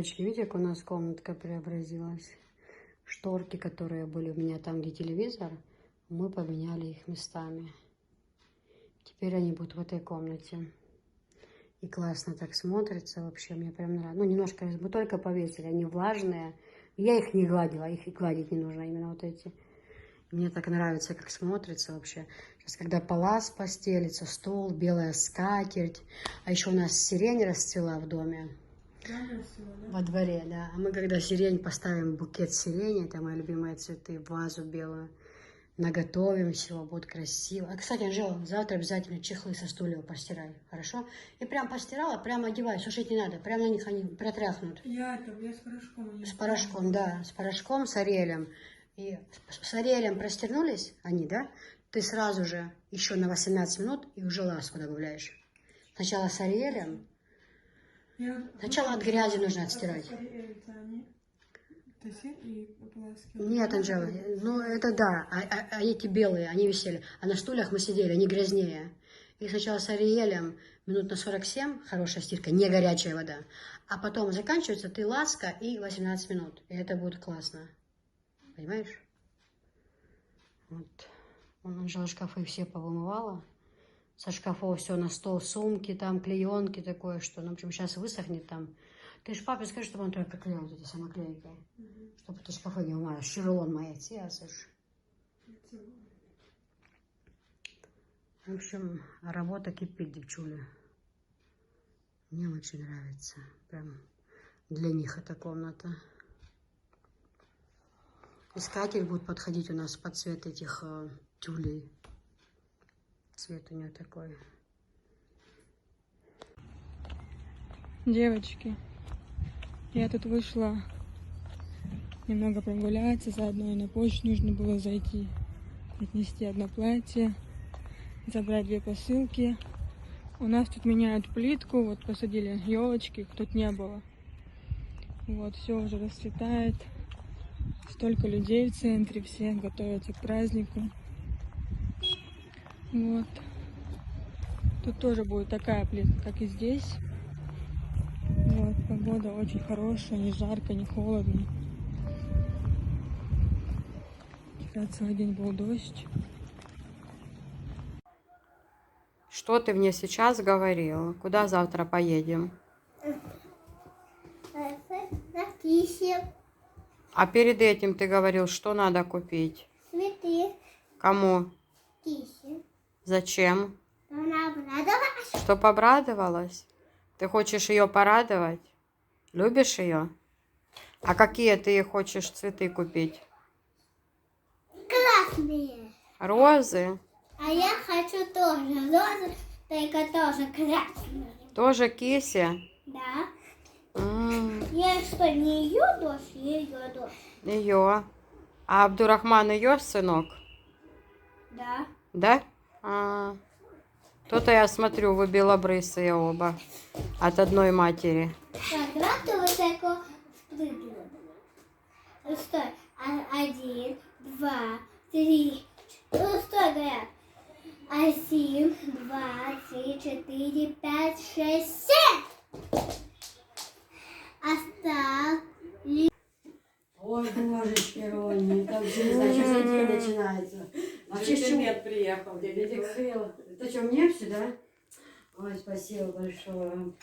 Девочки, видите, как у нас комнатка преобразилась? Шторки, которые были у меня там, где телевизор, мы поменяли их местами. Теперь они будут в этой комнате. И классно так смотрится вообще, мне прям нравится. Ну, немножко, мы только повесили, они влажные. Я их не гладила, их и гладить не нужно, именно вот эти. Мне так нравится, как смотрится вообще. Сейчас, когда палас постелится, стол, белая скатерть. А еще у нас сирень расцвела в доме. Во дворе, да. А мы когда сирень поставим, букет сирени, это мои любимые цветы, в вазу белую, наготовим всего, будет красиво. А, кстати, Анжела, завтра обязательно чехлы со стульев постирай, хорошо? И прям постирала, прям одевай, сушить не надо, прям на них они протряхнут. Я с порошком. С порошком, да, с порошком, с Ариэлем. И с Ариэлем простернулись они, да? Ты сразу же еще на 18 минут и уже ласку добавляешь. Сначала с Ариэлем. Сначала от грязи нужно отстирать. Нет, Анжела, ну это да, а эти белые, они висели. А на стульях мы сидели, они грязнее. И сначала с Ариэлем минут на 47, хорошая стирка, не горячая вода. А потом заканчивается ты ласка и 18 минут. И это будет классно. Понимаешь? Вот. Вон Анжела шкафы все повымывала. Со шкафов все на стол, сумки, там клеенки такое, что, ну, в общем, сейчас высохнет там. Ты ж папе скажи, чтобы он только клеил вот эти самоклейки. Чтобы ты шкафы не умаешь. Ширулон моя тесишь. В общем, работа кипит, девчули. Мне очень нравится. Прям для них эта комната. Искатель будет подходить у нас под цвет этих тюлей. Цвет у нее такой. Девочки, я тут вышла немного прогуляться, заодно и на почту нужно было зайти, отнести одно платье, забрать 2 посылки. У нас тут меняют плитку, вот посадили елочки, тут не было. Вот, все уже расцветает. Столько людей в центре, все готовятся к празднику. Вот. Тут тоже будет такая плитка, как и здесь. Вот, погода очень хорошая, не жарко, не холодно. Вчера целый день был дождь. Что ты мне сейчас говорила? Куда завтра поедем? На кисе. А перед этим ты говорил, что надо купить? Цветы. Кому? Кисе. Зачем? Она обрадовалась. Чтоб обрадовалась? Ты хочешь ее порадовать? Любишь ее? А какие ты хочешь цветы купить? Красные. Розы? А я хочу тоже розы, только тоже красные. Тоже кисе? Да. М, Я что, не ее дочь, ее дочь? Ее. А Абдурахман ее сынок? Да. Да? То-то я смотрю, вы белобрысые оба. От одной матери. Когда ты высоко спрыгнула? Стой. 1, 2, 3. Стой, говорят. 1, 2, 3, 4, 5, 6, 7. Осталось. Ой, божечки, Ронни, там же, значит, зайти начинается. Вообще, с чего приехал? Это что, мне сюда? Ой, спасибо большое.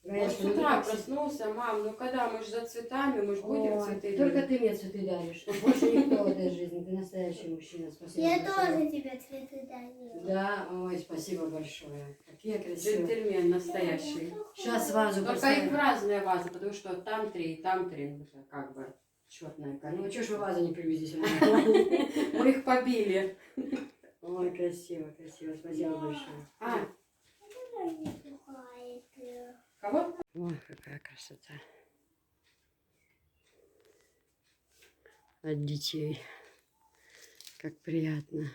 С утра проснулся, мам, ну когда, мы же за цветами, мы же будем цветы Только дарить. ты мне цветы даришь. Больше никто в этой жизни. Ты настоящий мужчина. Спасибо Я большое. тоже тебе цветы дарила. Да, ой, спасибо большое. Какие красивые. Джентльмен настоящий. Сейчас вазу Только поставим. их разные вазы, потому что там 3, там 3, как бы черная Ну, коллекция. чего ж вы вазу не привезли сюда? Мы их побили. Ой, красиво, красиво. Спасибо большое. Кого? Ой, какая красота. От детей. Как приятно.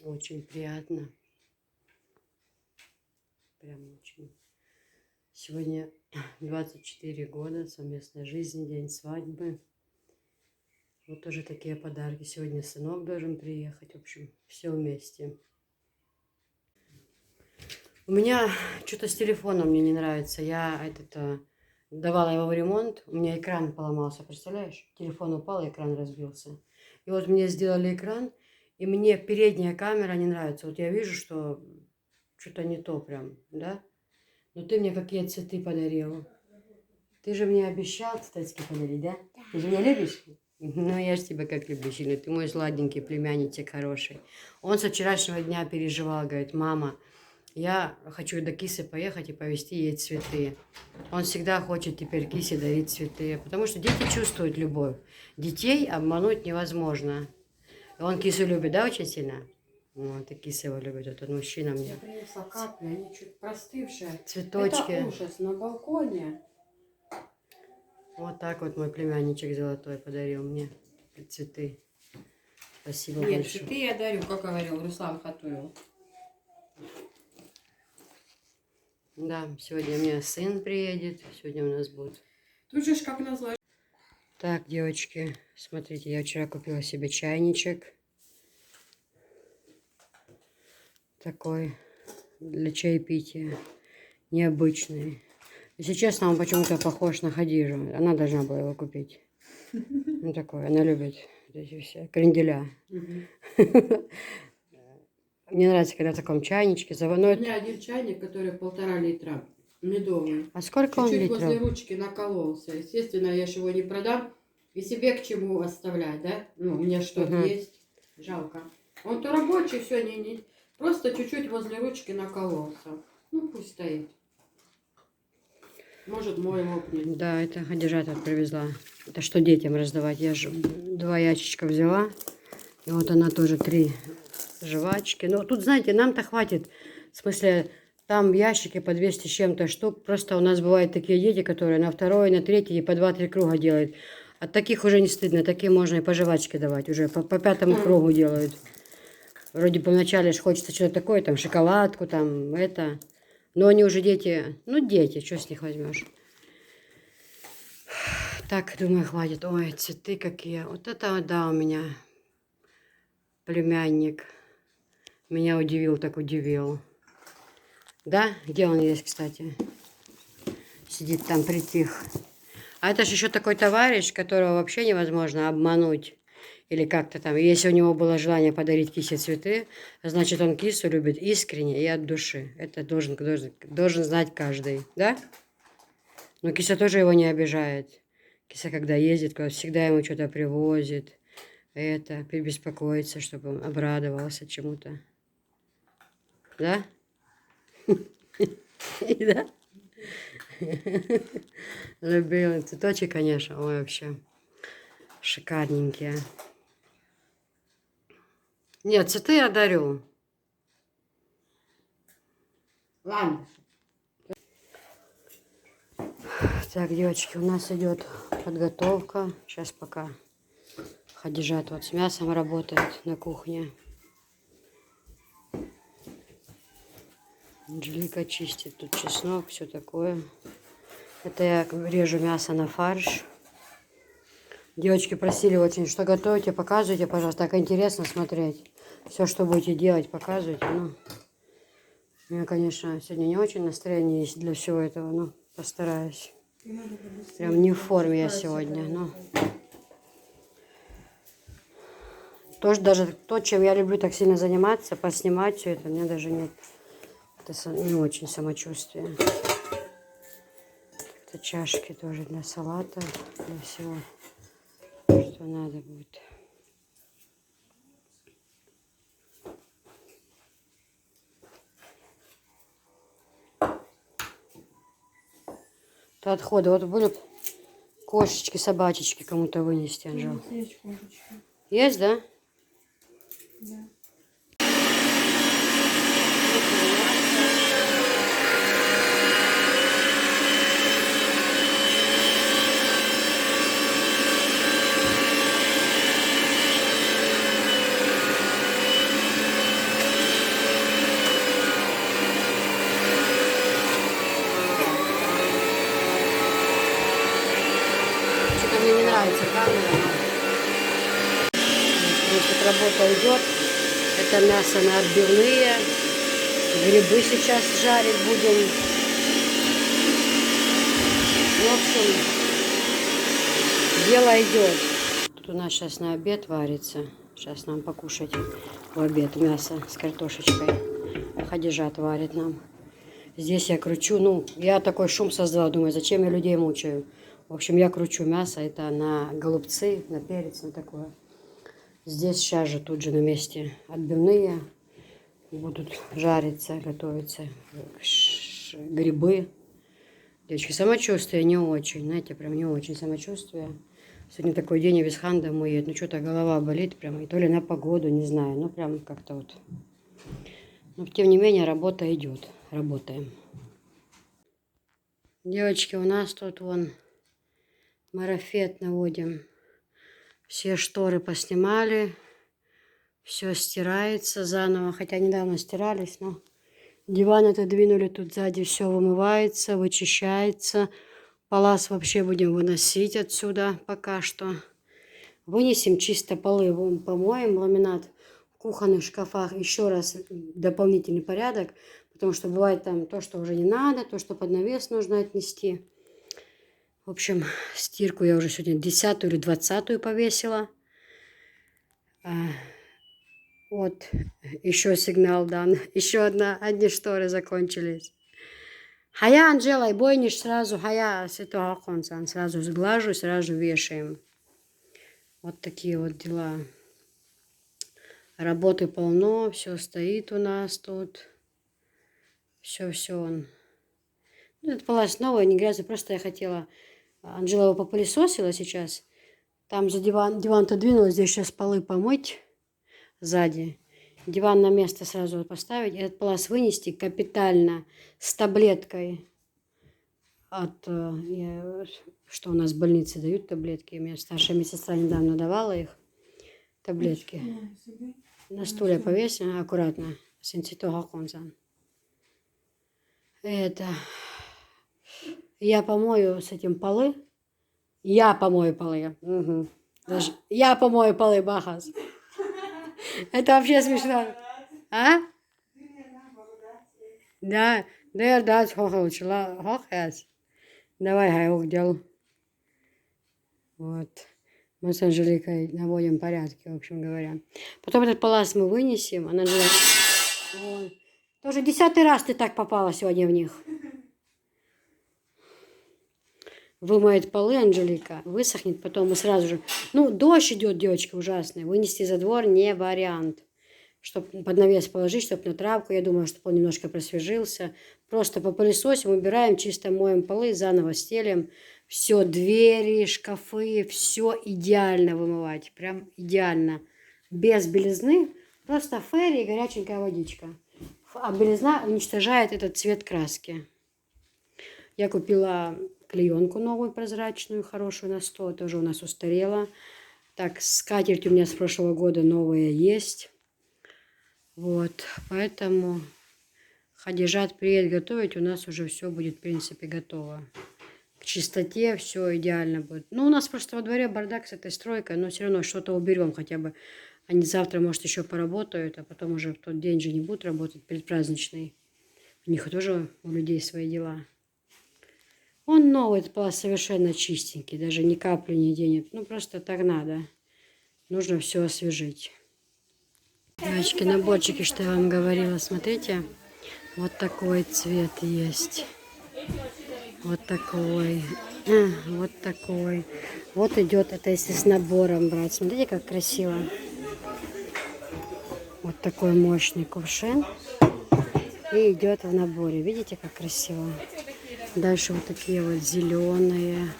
Очень приятно. Прям очень. Сегодня 24 года совместной жизни, день свадьбы. Вот тоже такие подарки. Сегодня сынок должен приехать. В общем, все вместе. У меня что-то с телефоном мне не нравится. Я давала его в ремонт. У меня экран поломался, представляешь? Телефон упал, и экран разбился. И вот мне сделали экран, и мне передняя камера не нравится. Вот я вижу, что что-то не то прям, да? Но ты мне какие цветы подарил. Ты же мне обещал цветочки подарить, да? Ты же меня любишь? Ну, я же тебя как люблю сильно. Ты мой сладенький племянничек хороший. Он со вчерашнего дня переживал, говорит, мама, я хочу до Кисы поехать и повезти ей цветы. Он всегда хочет теперь Кисе дарить цветы, потому что дети чувствуют любовь. Детей обмануть невозможно. Он Кису любит, да, очень сильно? Вот, и Киса его любит, этот мужчина мне. Я принесла капли, они чуть простывшие. Цветочки. Это ужас, на балконе. Вот так вот мой племянничек золотой подарил мне цветы. Спасибо Нет, большое. цветы я дарю, как говорил Руслан Хатуев. Да, сегодня у меня сын приедет, сегодня у нас будет. Тут же ж как назло. Так, девочки, смотрите, я вчера купила себе чайничек. Такой для чаепития, необычный. Если честно, он почему-то похож на Хадижу. Она должна была его купить. Ну, такой, она любит эти все кренделя. Мне нравится, когда в таком чайничке У заводной. меня один чайник, который 1,5 литра, медовый. А сколько он Чуть-чуть возле литров? ручки накололся. Естественно, я же его не продам. И себе к чему оставлять, да? Ну, у меня что-то есть. Жалко. Он-то рабочий, все, не. Просто чуть-чуть возле ручки накололся. Ну, пусть стоит. Может, мой лопнет. Да, это Хадижа тут привезла. Это что детям раздавать? Я же 2 ящичка взяла. И вот она тоже 3 жвачки. Но тут, знаете, нам-то хватит. В смысле, там ящики по 200 с чем-то штук. Просто у нас бывают такие дети, которые на 2-й, на 3-й и по 2-3 круга делают. От таких уже не стыдно. Такие можно и по жвачке давать. Уже по 5-му кругу делают. Вроде бы вначале ж хочется что-то такое, там шоколадку, там это. Но они уже дети, ну дети, что с них возьмешь. Так, думаю, хватит. Ой, цветы какие. Вот это вот, да, у меня племянник. Меня удивил, так удивил. Да? Где он есть, кстати? Сидит там, притих. А это же еще такой товарищ, которого вообще невозможно обмануть. Или как-то там. Если у него было желание подарить Кисе цветы, значит, он Кису любит искренне и от души. Это должен знать каждый. Да? Но Киса тоже его не обижает. Киса, когда ездит, всегда ему что-то привозит. Это, беспокоится, чтобы он обрадовался чему-то. Да? Да? Любил цветочек, конечно. Ой, вообще шикарненькие. Нет, цветы я дарю. Ладно. Так, девочки, у нас идет подготовка. Сейчас пока Хадижат вот с мясом работает на кухне. Анжелика чистит тут чеснок, все такое. Это я режу мясо на фарш. Девочки просили очень, что готовите, показывайте, пожалуйста. Так интересно смотреть. Все, что будете делать, показывайте. Ну, у меня, конечно, сегодня не очень настроение есть для всего этого, но постараюсь. Прям не в форме я сегодня. Но... Тоже даже то, чем я люблю так сильно заниматься, поснимать все это, у меня даже нет. Это не очень самочувствие. Это чашки тоже для салата, для всего, что надо будет. Это отходы. Вот были кошечки, собачечки кому-то вынести, Анжел. Есть кошечки. Есть, да? Да. Что-то мне не нравится камера. здесь вот работа идет. Это мясо на отбивные. Грибы сейчас жарить будем. В общем, дело идет. Тут у нас сейчас на обед варится. Сейчас нам покушать в обед мясо с картошечкой. Хадижат варит нам. Здесь я кручу. Ну, я такой шум создала. Думаю, зачем я людей мучаю. В общем, я кручу мясо. Это на голубцы, на перец, на такое. Здесь сейчас же, тут же на месте отбивные. Будут жариться, готовиться. Грибы. Девочки, самочувствие не очень. Знаете, прям не очень самочувствие. Сегодня такой день, и Висхан домой едет. Ну, что-то голова болит прям. И то ли на погоду, не знаю. Ну, прям как-то вот. Но, тем не менее, работа идет. Работаем. Девочки, у нас тут вон марафет наводим. Все шторы поснимали. Все стирается заново. Хотя недавно стирались, но диван отодвинули. Тут сзади все вымывается, вычищается. Палас вообще будем выносить отсюда пока что. Вынесем чисто полы, помоем ламинат в кухонных шкафах. Еще раз дополнительный порядок, потому что бывает там то, что уже не надо, то, что под навес нужно отнести. В общем, стирку я уже сегодня 10-ю или 20-ю повесила. Вот, еще сигнал дан. Еще одни шторы закончились. Хая, Анжела, и бойниш сразу, хая, святого Конца, сразу сглажу, сразу вешаем. Вот такие вот дела. Работы полно, все стоит у нас тут. Все. Ну, это палас новая, не грязный, просто я хотела... Анжела его попылесосила сейчас. Там за диван-то двинулась, здесь сейчас полы помыть сзади. Диван на место сразу поставить. Этот палас вынести капитально с таблеткой. Что у нас в больнице дают таблетки. У меня старшая медсестра недавно давала их. Таблетки. На стуле повесим аккуратно. Это... Я помою с этим полы. Я помою полы. Угу. Даже я помою полы, Бахас. Это вообще смешно. А? Да. Да, Давай, Гайук, дел. Вот. Мы с Анжеликой наводим порядки, в общем говоря. Потом этот палас мы вынесем. Она же... Тоже 10-й раз ты так попала сегодня в них. Вымоет полы Анжелика, высохнет, потом мы сразу же... Ну, дождь идет, девочки, ужасный. Вынести за двор не вариант. Чтобы под навес положить, чтобы на травку, я думаю, чтобы он немножко просвежился. Просто попылесосим, убираем, чисто моем полы, заново стелим. Все, двери, шкафы, все идеально вымывать. Прям идеально. Без белизны, просто фейри и горяченькая водичка. А белизна уничтожает этот цвет краски. Я купила... клеенку новую прозрачную, хорошую на 100, тоже у нас устарела. Так, скатерть у меня с прошлого года новая есть. Вот, поэтому Хадижат приедет готовить, у нас уже все будет, в принципе, готово. К чистоте все идеально будет. Ну, у нас просто во дворе бардак с этой стройкой, но все равно что-то уберем хотя бы. Они завтра, может, еще поработают, а потом уже в тот день же не будут работать, предпраздничный. У них тоже у людей свои дела. Он новый, это был совершенно чистенький, даже ни капли не денет. Ну, просто так надо. Нужно все освежить. Девочки, наборчики, что я вам говорила, смотрите. Вот такой цвет есть. Вот такой. Вот такой. Вот идет, это если с набором брать. Смотрите, как красиво. Вот такой мощный кувшин. И идет в наборе. Видите, как красиво? Дальше вот такие вот зеленые.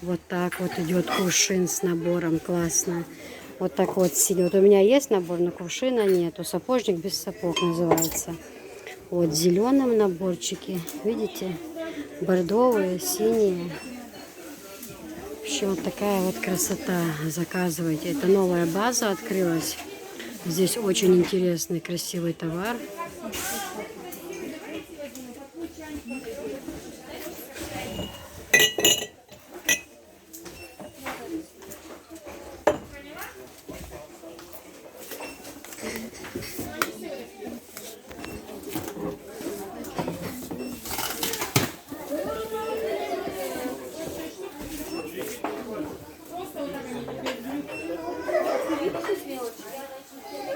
Вот так вот идет кувшин с набором. Классно. Вот так вот синий. Вот у меня есть набор, но кувшина нету. Сапожник без сапог называется. Вот зеленым наборчики. Видите? Бордовые, синие. В общем, вот такая вот красота. Заказывайте. Это новая база открылась. Здесь очень интересный, красивый товар.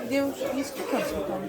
Девушка, есть касса там.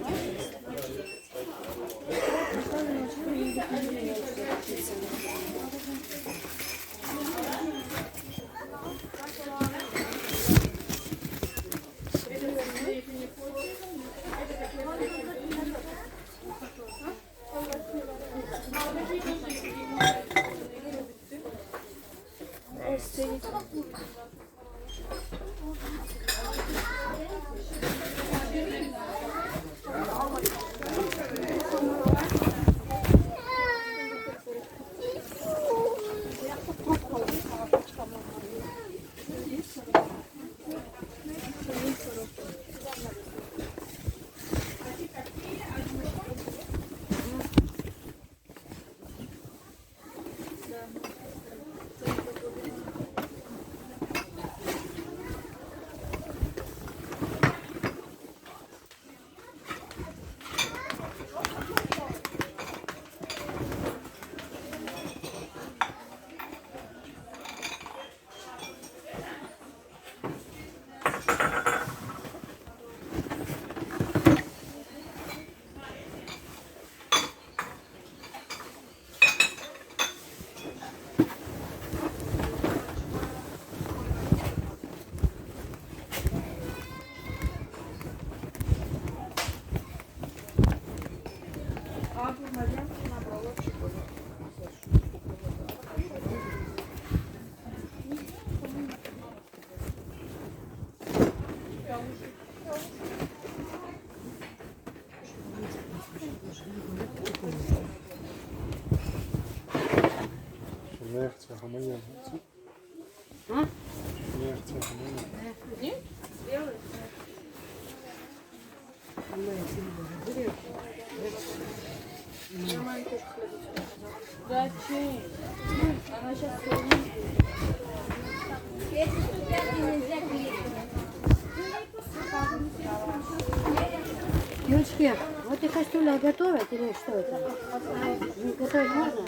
Реакция гомония. А? Реакция гомония. Девочки, вот и кастрюля готовят или что это? Готовить можно?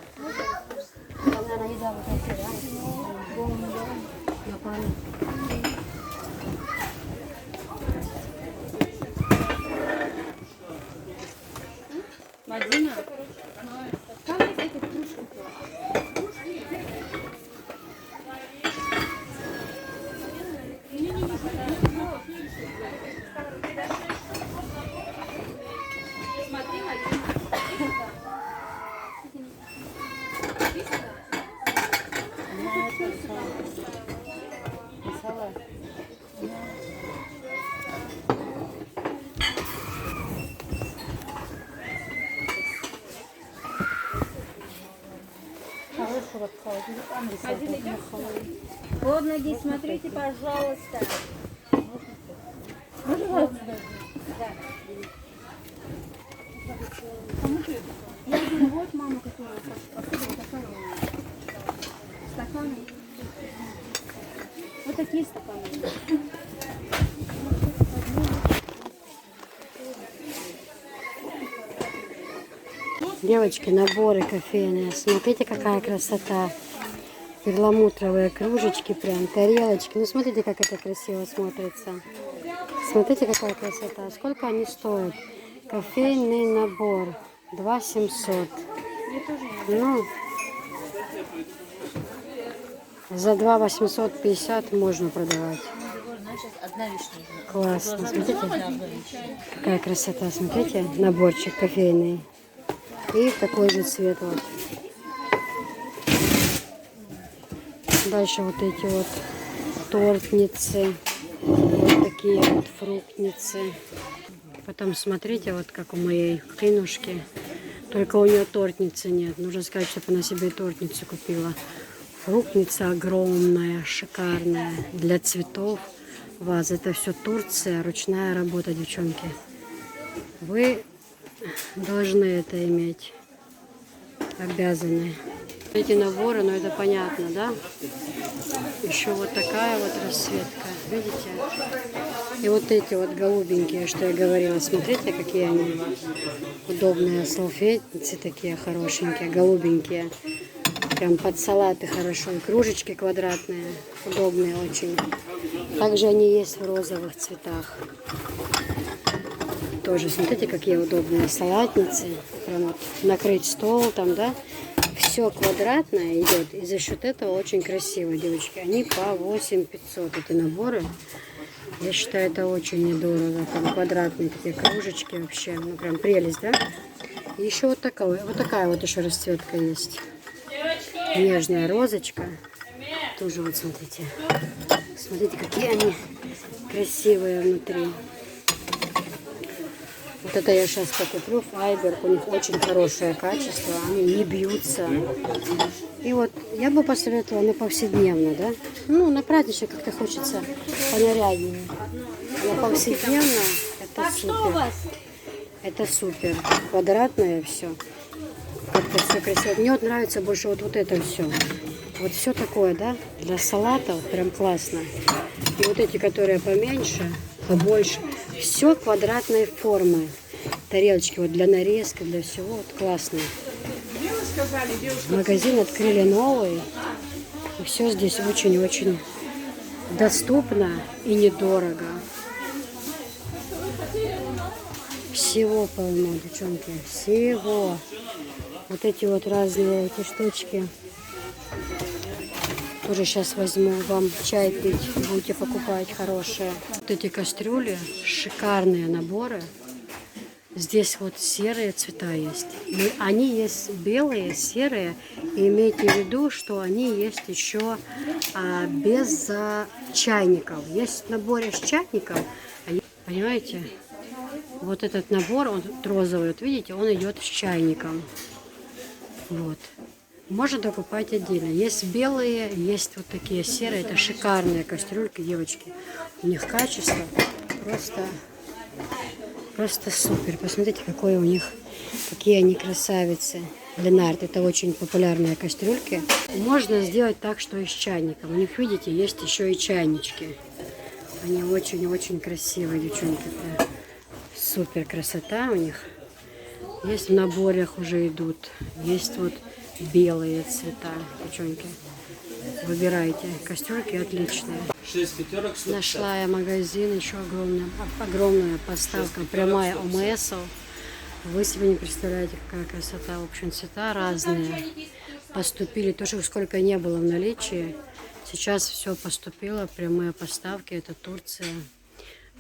Там, наверное, еда вот эти, да? На пару. Мадина? Под ноги смотрите, пожалуйста. Я думаю, вот мама, которая стаканы. Вот такие стаканы. Девочки, наборы кофейные. Смотрите, какая красота. Перламутровые кружечки, прям тарелочки. Ну, смотрите, как это красиво смотрится. Смотрите, какая красота. Сколько они стоят? Кофейный набор. 2700. Ну, за 2850 можно продавать. Классно. Смотрите, какая красота. Смотрите, наборчик кофейный. И такой же цвет вот. Дальше вот эти вот тортницы. Вот такие вот фруктницы. Потом смотрите, вот как у моей Кинушки. Только у нее тортницы нет. Нужно сказать, чтобы она себе тортницу купила. Фруктница огромная, шикарная. Для цветов. Ваза. Это все Турция. Ручная работа, девчонки. Вы должны это иметь. Обязаны. Эти наборы, но это понятно, да? Еще вот такая вот расцветка. Видите? И вот эти вот голубенькие, что я говорила, смотрите, какие они удобные салфетницы, такие хорошенькие, голубенькие. Прям под салаты хорошо. И кружечки квадратные, удобные очень. Также они есть в розовых цветах. Тоже, смотрите, какие удобные салатницы. Прям вот накрыть стол там, да. Все квадратное идет. И за счет этого очень красиво, девочки. Они по 8500 эти наборы. Я считаю, это очень недорого. Там квадратные такие кружечки вообще. Ну, прям прелесть, да? И еще вот такая вот еще расцветка есть. Нежная розочка. Тоже вот смотрите. Смотрите, какие они красивые внутри. Вот это я сейчас покуплю. Файберг. У них очень хорошее качество. Они не бьются. И вот я бы посоветовала на повседневно, да? Ну, на праздничек как-то хочется понаряднее. На повседневно это супер. Это супер. Квадратное все. Как-то все красиво. Мне вот нравится больше вот это все. Вот все такое, да? Для салатов прям классно. И вот эти, которые поменьше, побольше. Все квадратной формы. Тарелочки вот для нарезки, для всего. Вот классно. Магазин открыли новый. И все здесь очень-очень доступно и недорого. Всего полно, девчонки. Всего. Вот эти вот разные эти штучки. Тоже сейчас возьму вам чай пить. Будете покупать хорошие. Вот эти кастрюли. Шикарные наборы. Здесь вот серые цвета есть. И они есть белые, серые. И имейте в виду, что они есть еще без чайников. Есть в наборе с чайником. Понимаете? Вот этот набор, он розовый, вот видите, он идет с чайником. Вот. Можно докупать отдельно. Есть белые, есть вот такие серые. Это шикарные кастрюльки, девочки. У них качество просто супер. Посмотрите, какое у них, какие они красавицы. Ленард, это очень популярные кастрюльки. Можно сделать так, что и с чайником. У них, видите, есть еще и чайнички. Они очень-очень красивые, девчонки. Супер красота у них. Есть в наборах уже идут. Есть вот белые цвета, девчонки. Выбирайте. Кастрюльки отличные. 6 пятерок. Нашла я магазин, еще огромная поставка, прямая ОМСов. Вы себе не представляете, какая красота. В общем, цвета разные. Поступили, тоже сколько не было в наличии. Сейчас все поступило, прямые поставки. Это Турция.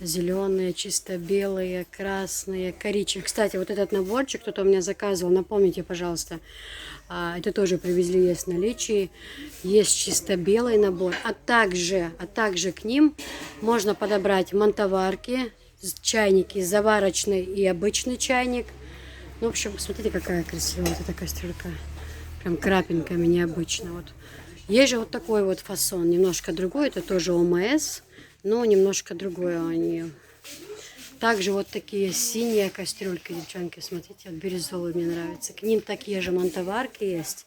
Зеленые, чисто белые, красные, коричневые. Кстати, вот этот наборчик кто-то у меня заказывал, напомните, пожалуйста. Это тоже привезли, есть в наличии. Есть чисто белый набор. А также к ним можно подобрать мантоварки, чайники, заварочный и обычный чайник. Ну, в общем, посмотрите, какая красивая вот эта кастрюлька. Прям крапинками необычно. Вот. Есть же вот такой вот фасон, немножко другой. Это тоже ОМС. Но немножко другое они. Также вот такие синие кастрюльки, девчонки, смотрите, вот бирюзовые мне нравятся. К ним такие же мантоварки есть.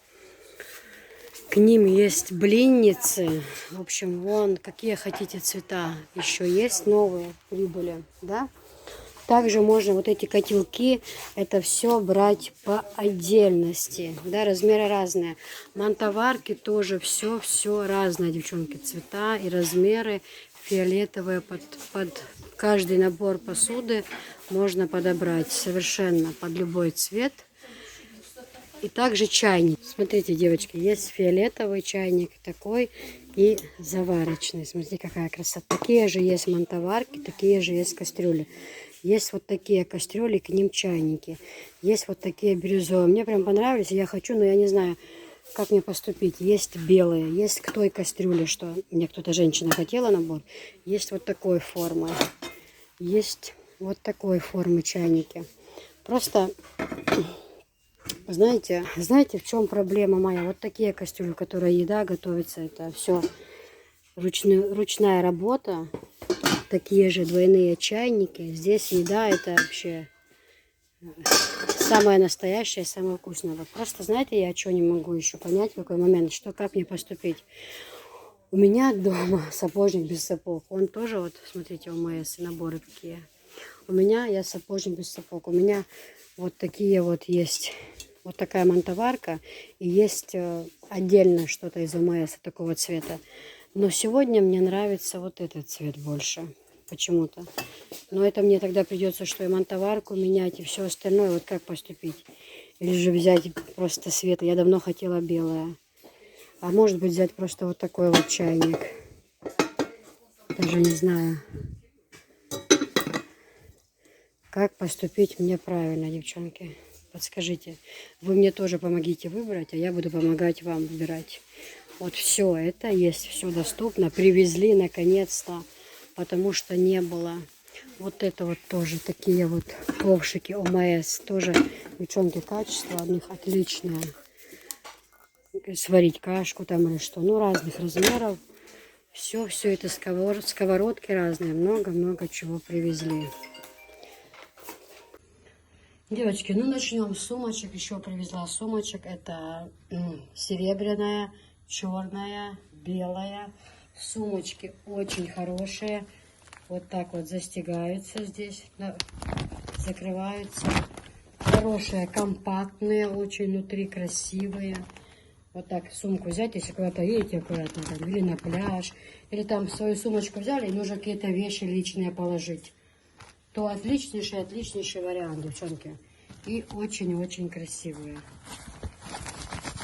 К ним есть блинницы. В общем, вон, какие хотите цвета. Еще есть новые прибыли, да? Также можно вот эти котелки, это все брать по отдельности, да, размеры разные. Мантоварки тоже все разное, девчонки, цвета и размеры. Фиолетовые под каждый набор посуды можно подобрать совершенно под любой цвет. И также чайник. Смотрите, девочки, есть фиолетовый чайник такой и заварочный. Смотрите, какая красота. Такие же есть мантоварки, такие же есть кастрюли. Есть вот такие кастрюли, к ним чайники. Есть вот такие бирюзовые. Мне прям понравились, я хочу, но я не знаю, как мне поступить. Есть белые, есть к той кастрюле, что мне кто-то, женщина, хотела набор. Есть вот такой формы. Есть вот такой формы чайники. Просто, знаете, в чем проблема моя? Вот такие кастрюли, в которые еда готовится, это все ручная работа. Такие же двойные чайники. Здесь еда, это вообще самое настоящее, самое вкусное. Вот просто, знаете, я что не могу еще понять, в какой момент, как мне поступить. У меня дома сапожник без сапог. Он тоже, вот, смотрите, у МС наборы какие. У меня я сапожник без сапог. У меня вот такие вот есть. Вот такая мантоварка. И есть отдельно что-то из ОМС такого цвета. Но сегодня мне нравится вот этот цвет больше. Почему-то. Но это мне тогда придется, что и мантоварку менять, и все остальное. Вот как поступить? Или же взять просто светлый. Я давно хотела белое. А может быть взять просто вот такой вот чайник. Даже не знаю. Как поступить мне правильно, девчонки? Подскажите. Вы мне тоже помогите выбрать, а я буду помогать вам выбирать. Вот все это есть, все доступно. Привезли наконец-то, потому что не было. Вот это вот тоже такие вот ковшики ОМС. Тоже, девчонки, качество от них отличное. Сварить кашку там или что. Ну, разных размеров. Все это сковородки разные. Много-много чего привезли. Девочки, ну начнем с сумочек. Еще привезла сумочек. Это серебряная, черная, белая. Сумочки очень хорошие. Вот так вот застегаются здесь. Закрываются. Хорошие, компактные, очень внутри красивые. Вот так сумку взять, если куда-то едете аккуратно, там, или на пляж, или там свою сумочку взяли, и нужно какие-то вещи личные положить, то отличнейший вариант, девчонки. И очень-очень красивые.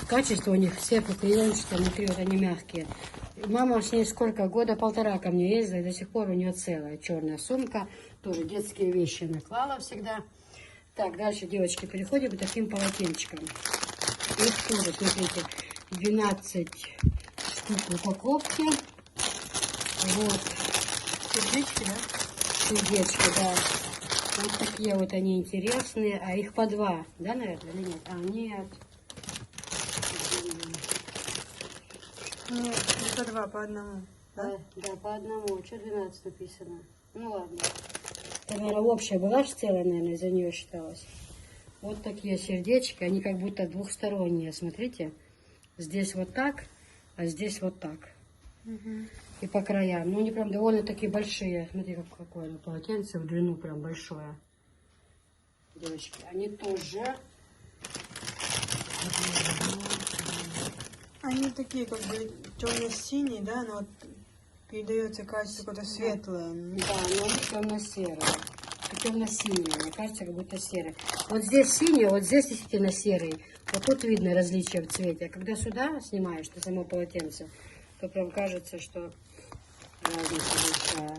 Качество у них все клеенчатые, внутри вот они мягкие. Мама с ней сколько? Года полтора ко мне ездила, и до сих пор у нее целая черная сумка. Тоже детские вещи наклала всегда. Так, дальше, девочки, переходим к таким полотенчикам. Их тоже, смотрите, 12 штук в упаковке. Вот. Сердечки, да? Сердечки, да. Вот такие вот они интересные. А их по 2, да, наверное, или нет? А, нет. Нет, по 2, по одному. Да? Да, по одному. Что 12 написано? Ну ладно. Это, наверное, общая была же целая, наверное, из-за нее считалась. Вот такие сердечки, они как будто двухсторонние, смотрите. Здесь вот так, а здесь вот так. И по краям. Ну, они прям довольно-таки большие. Смотри, какое полотенце в длину прям большое. Девочки, они тоже. Они такие как бы темно-синие, да, но вот передается качество какое-то светлое. Да, но они темно-серые. Темно-синие, мне кажется, как будто серые. Вот здесь синий, вот здесь действительно серый. Вот тут видно различие в цвете. А когда сюда снимаешь, ты само полотенце, то прям кажется, что разница большая.